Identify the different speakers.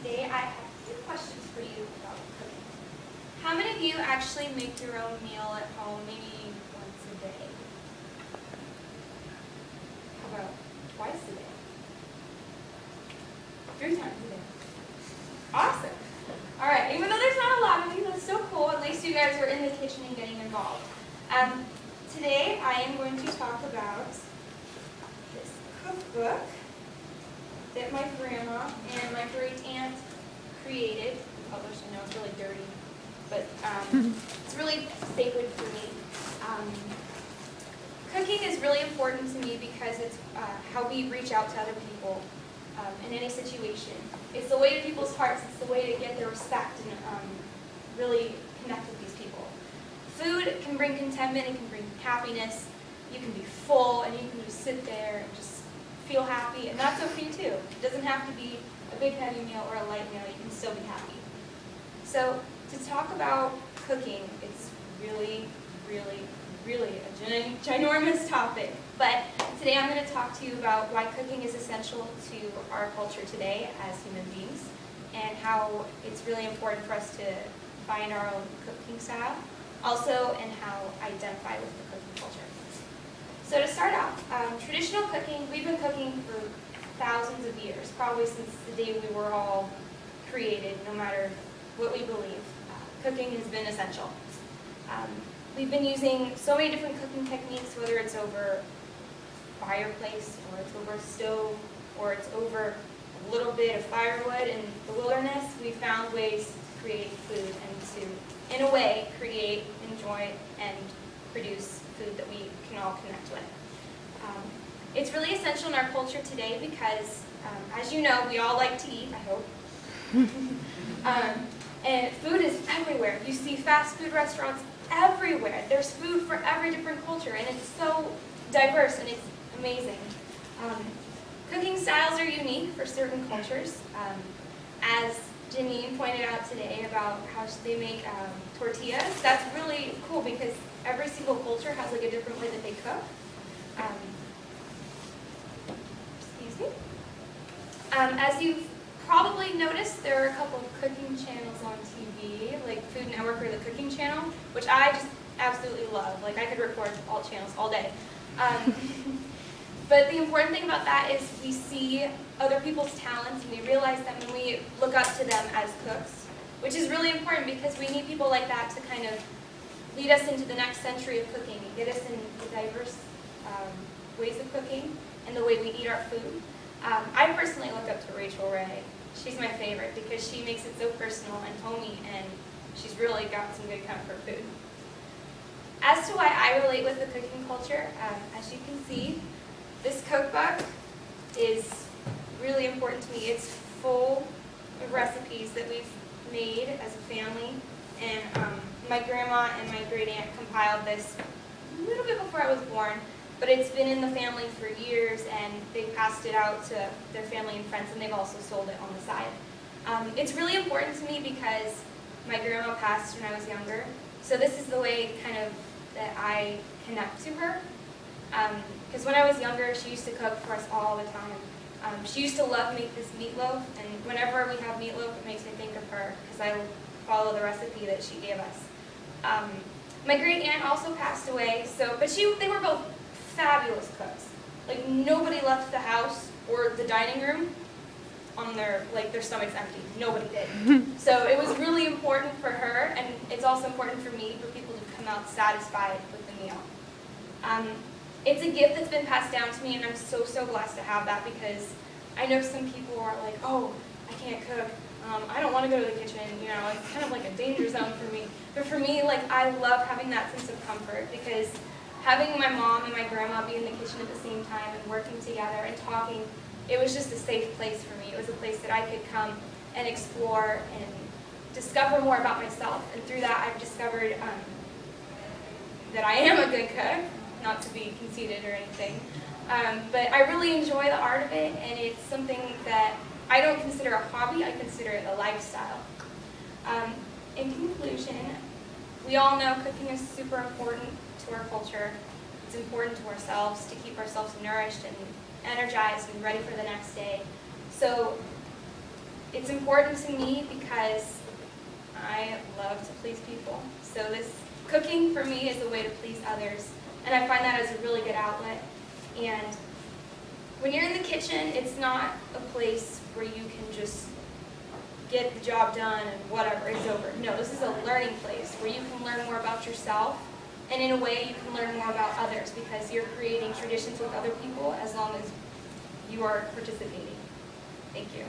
Speaker 1: today I have a few questions for you about cooking. How many of you actually make your own meal at home, maybe once a day? How about twice a day? 3 times a day? Awesome. All right, even though there's not a lot of you, that's so cool. At least you guys were in the kitchen and getting involved. Today I am going to talk about this cookbook that my grandma and my great aunt created. Published, I know it's really dirty, but it's really sacred for me. Cooking is really important to me because it's how we reach out to other people in any situation. It's the way to people's hearts. It's the way to get their respect and really connect with these people. Food can bring contentment. It can bring happiness. You can be full and you can just sit there and just feel happy, and that's okay too. It doesn't have to be a big heavy meal or a light meal. You can still be happy. So to talk about cooking, it's really a ginormous topic. But today I'm going to talk to you about why cooking is essential to our culture today as human beings, and how it's really important for us to find our own cooking style, also, and how identify with the cooking culture. So to start off, traditional cooking, we've been cooking for thousands of years, probably since the day we were all created, no matter what we believe. Cooking has been essential. We've been using so many different cooking techniques, whether it's over fireplace, or it's over a stove, or it's over a little bit of firewood in the wilderness. We found ways to create food and to, in a way, create, enjoy, and produce food that we can all connect with. It's really essential in our culture today because, as you know, we all like to eat, I hope. And food is everywhere. You see fast food restaurants everywhere. There's food for every different culture, and it's so diverse, and it's amazing. Cooking styles are unique for certain cultures. As Janine pointed out today about how they make tortillas, that's really cool because every single culture has like a different way that they cook. Excuse me. As you've probably noticed, there are a couple of cooking channels on TV, like Food Network or the Cooking Channel, which I just absolutely love. Like I could record all channels all day. But the important thing about that is we see other people's talents and we realize that when we look up to them as cooks, which is really important because we need people like that to kind of lead us into the next century of cooking and get us in the diverse ways of cooking and the way we eat our food. I personally look up to Rachel Ray. She's my favorite because she makes it so personal and homey, and she's really got some good comfort food. As to why I relate with the cooking culture, as you can see, this cookbook is really important to me. It's full of recipes that we've made as a family, and my grandma and my great aunt compiled this a little bit before I was born, but it's been in the family for years, and they passed it out to their family and friends, and they've also sold it on the side. It's really important to me because my grandma passed when I was younger, so this is the way kind of that I connect to her. Because when I was younger, she used to cook for us all the time. She used to love to make this meatloaf, and whenever we have meatloaf, it makes me think of her because I follow the recipe that she gave us. My great aunt also passed away, but they were both fabulous cooks. Like nobody left the house or the dining room on their stomachs empty. Nobody did. So it was really important for her, and it's also important for me for people to come out satisfied with the meal. It's a gift that's been passed down to me, and I'm so blessed to have that because I know some people are like, oh, I can't cook. I don't want to go to the kitchen. You know, it's kind of like a danger zone for me. But for me, like I love having that sense of comfort because having my mom and my grandma be in the kitchen at the same time and working together and talking, it was just a safe place for me. It was a place that I could come and explore and discover more about myself. And through that, I've discovered that I am a good cook. Not to be conceited or anything, but I really enjoy the art of it, and it's something that I don't consider a hobby, I consider it a lifestyle. In conclusion, we all know cooking is super important to our culture. It's important to ourselves to keep ourselves nourished and energized and ready for the next day. So it's important to me because I love to please people. So this cooking for me is a way to please others, and I find that as a really good outlet. And when you're in the kitchen, it's not a place where you can just get the job done and whatever, it's over. No, this is a learning place where you can learn more about yourself, and in a way you can learn more about others because you're creating traditions with other people as long as you are participating. Thank you.